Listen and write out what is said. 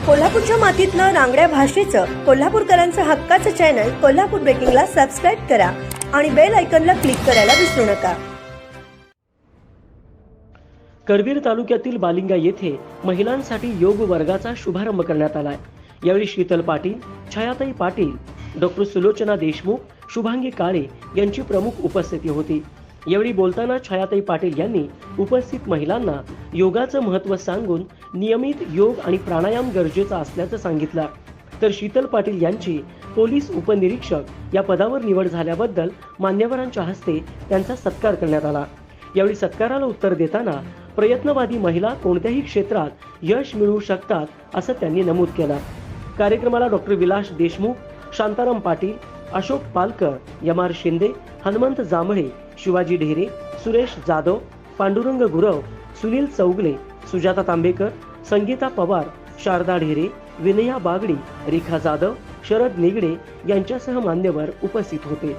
कोल्हापूरच्या मातीतलं रांगड्या भाषेचं कोल्हापूरकरांचं हक्काचं चॅनल कोल्हापूर ब्रेकिंगला सबस्क्राईब करा आणि बेल आयकॉनला क्लिक करायला विसरू नका. करवीर तालुक्यातील बालिंगा येथे महिलांसाठी योग वर्गाचा शुभारंभ करण्यात आलाय. यावेळी शीतल पाटील, छायाताई पाटील, डॉक्टर सुलोचना देशमुख, शुभांगी काळे यांची प्रमुख उपस्थिती होती. यावेळी बोलताना छायाताई पाटील यांनी उपस्थित महिलांना योगाचं महत्त्व सांगून नियमित योग आणि प्राणायाम गरजेचा असल्याचं सांगितलं. तर शीतल पाटील यांची पोलीस उपनिरीक्षक या पदावर निवड झाल्याबद्दल मान्यवरांच्या हस्ते त्यांचा सत्कार करण्यात आला. यावेळी सत्काराला उत्तर देताना प्रयत्नवादी महिला कोणत्याही क्षेत्रात यश मिळवू शकतात असं त्यांनी नमूद केलं. कार्यक्रमाला डॉक्टर विलास देशमुख, शांताराम पाटील, अशोक पालकर, यमार शिंदे, हनुमंत जांभळे, शिवाजी ढेरे, सुरेश जाधव, पांडुरंग गुरव, सुनील चौगले, सुजाता तांबेकर, संगीता पवार, शारदा ढेरे, विनया बागडी, रेखा जाधव, शरद निगडे यांच्यासह मान्यवर उपस्थित होते.